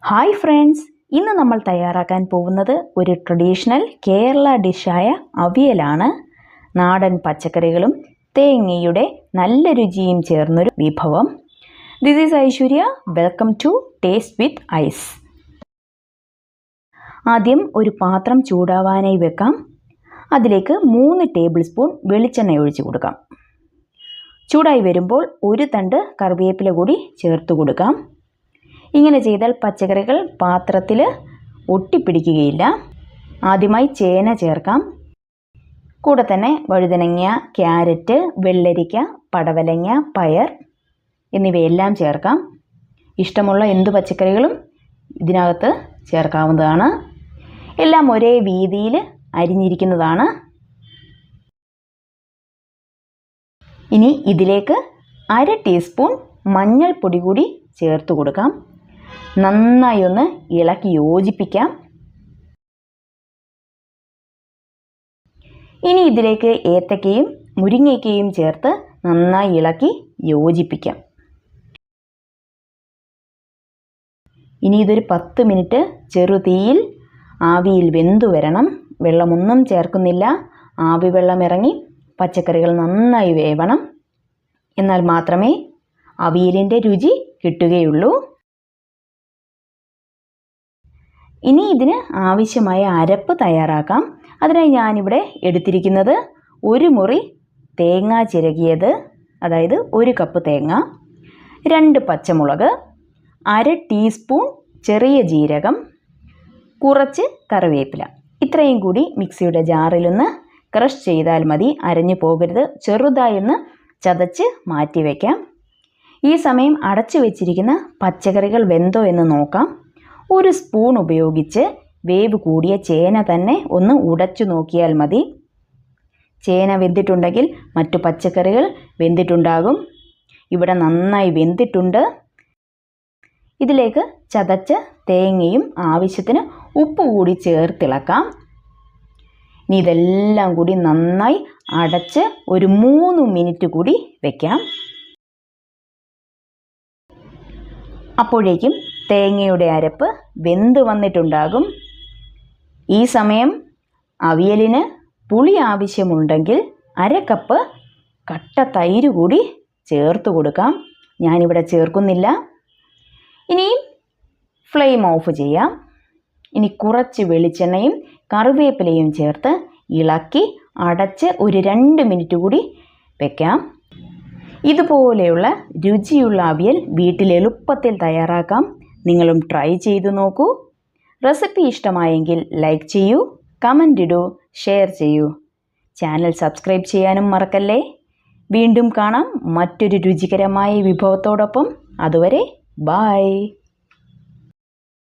Hi friends, ഇന്ന് നമ്മൾ തയ്യാറാക്കാൻ പോകുന്നത് ഒരു ട്രഡീഷണൽ കേരള ഡിഷായ അവിയലാണ്. നാടൻ പച്ചക്കറികളും തേങ്ങയുടെ നല്ല രുചിയും ചേർന്നൊരു വിഭവം. This is Aishwarya. Welcome to taste with ice. ആദ്യം ഒരു പാത്രം ചൂടാവാനായി വെക്കാം. അതിലേക്ക് 3 ടേബിൾ സ്പൂൺ വെളിച്ചെണ്ണ ഒഴിച്ചു കൊടുക്കാം. ചൂടായി വരുമ്പോൾ ഒരു തണ്ട് കറിവേപ്പില കൂടി ചേർത്ത് കൊടുക്കാം. ഇങ്ങനെ ചെയ്താൽ പച്ചക്കറികൾ പാത്രത്തിൽ ഒട്ടിപ്പിടിക്കുകയില്ല. ആദ്യമായി ചേന ചേർക്കാം. കൂടെ തന്നെ വഴുതനങ്ങ, ക്യാരറ്റ്, വെള്ളരിക്ക, പടവലങ്ങ, പയർ എന്നിവയെല്ലാം ചേർക്കാം. ഇഷ്ടമുള്ള എന്ത് പച്ചക്കറികളും ഇതിനകത്ത് ചേർക്കാവുന്നതാണ്. എല്ലാം ഒരേ വീതിയിൽ അരിഞ്ഞിരിക്കുന്നതാണ്. ഇനി ഇതിലേക്ക് 1/2 ടീസ്പൂൺ മഞ്ഞൾപ്പൊടി കൂടി ചേർത്ത് കൊടുക്കാം. നന്നായി ഒന്ന് ഇളക്കി യോജിപ്പിക്കാം. ഇനി ഇതിലേക്ക് ഏത്തക്കയും മുരിങ്ങയ്ക്കയും ചേർത്ത് നന്നായി ഇളക്കി യോജിപ്പിക്കാം. ഇനി ഇതൊരു 10 മിനിറ്റ് ചെറുതീയിൽ ആവിയിൽ വെന്തു വരണം. വെള്ളമൊന്നും ചേർക്കുന്നില്ല. ആവി വെള്ളം ഇറങ്ങി പച്ചക്കറികൾ നന്നായി വേവണം. എന്നാൽ മാത്രമേ അവിയലിൻ്റെ രുചി കിട്ടുകയുള്ളൂ. ഇനി ഇതിന് ആവശ്യമായ അരപ്പ് തയ്യാറാക്കാം. അതിനായി ഞാനിവിടെ എടുത്തിരിക്കുന്നത് 1 മുറി തേങ്ങ ചിരകിയത്, അതായത് 1 കപ്പ് തേങ്ങ, 2 പച്ചമുളക്, 1/2 ടീസ്പൂൺ ചെറിയ ജീരകം, കുറച്ച് കറിവേപ്പില. ഇത്രയും കൂടി മിക്സിയുടെ ജാറിലൊന്ന് ക്രഷ് ചെയ്താൽ മതി. അരഞ്ഞു പോകരുത്. ചെറുതായി ഒന്ന് ചതച്ച് മാറ്റി വയ്ക്കാം. ഈ സമയം അടച്ചു വെച്ചിരിക്കുന്ന പച്ചക്കറികൾ വെന്തോ എന്ന് നോക്കാം. 1 സ്പൂൺ ഉപയോഗിച്ച് വേവ് കൂടിയ ചേന തന്നെ ഒന്ന് ഉടച്ചു നോക്കിയാൽ മതി. ചേന വെന്തിട്ടുണ്ടെങ്കിൽ മറ്റു പച്ചക്കറികൾ വെന്തിട്ടുണ്ടാകും. ഇവിടെ നന്നായി വെന്തിട്ടുണ്ട്. ഇതിലേക്ക് ചതച്ച തേങ്ങയും ആവശ്യത്തിന് ഉപ്പ് കൂടി ചേർത്തിളക്കാം. ഇനി ഇതെല്ലാം കൂടി നന്നായി അടച്ച് ഒരു 3 മിനിറ്റ് കൂടി വയ്ക്കാം. അപ്പോഴേക്കും തേങ്ങയുടെ അരപ്പ് വെന്ത് വന്നിട്ടുണ്ടാകും. ഈ സമയം അവിയലിന് പുളി ആവശ്യമുണ്ടെങ്കിൽ 1/2 കപ്പ് കട്ട തൈര് കൂടി ചേർത്ത് കൊടുക്കാം. ഞാനിവിടെ ചേർക്കുന്നില്ല. ഇനിയും ഫ്ലെയിം ഓഫ് ചെയ്യാം. ഇനി കുറച്ച് വെളിച്ചെണ്ണയും കറിവേപ്പിലയും ചേർത്ത് ഇളക്കി അടച്ച് ഒരു 2 മിനിറ്റ് കൂടി വയ്ക്കാം. ഇതുപോലെയുള്ള രുചിയുള്ള അവിയൽ വീട്ടിൽ എളുപ്പത്തിൽ തയ്യാറാക്കാം. നിങ്ങളും ട്രൈ ചെയ്തു നോക്കൂ. റെസിപ്പി ഇഷ്ടമായെങ്കിൽ ലൈക്ക് ചെയ്യൂ, കമൻ്റ് ഇടൂ, ഷെയർ ചെയ്യൂ. ചാനൽ സബ്സ്ക്രൈബ് ചെയ്യാനും മറക്കല്ലേ. വീണ്ടും കാണാം മറ്റൊരു രുചികരമായ വിഭവത്തോടൊപ്പം. അതുവരെ ബൈ.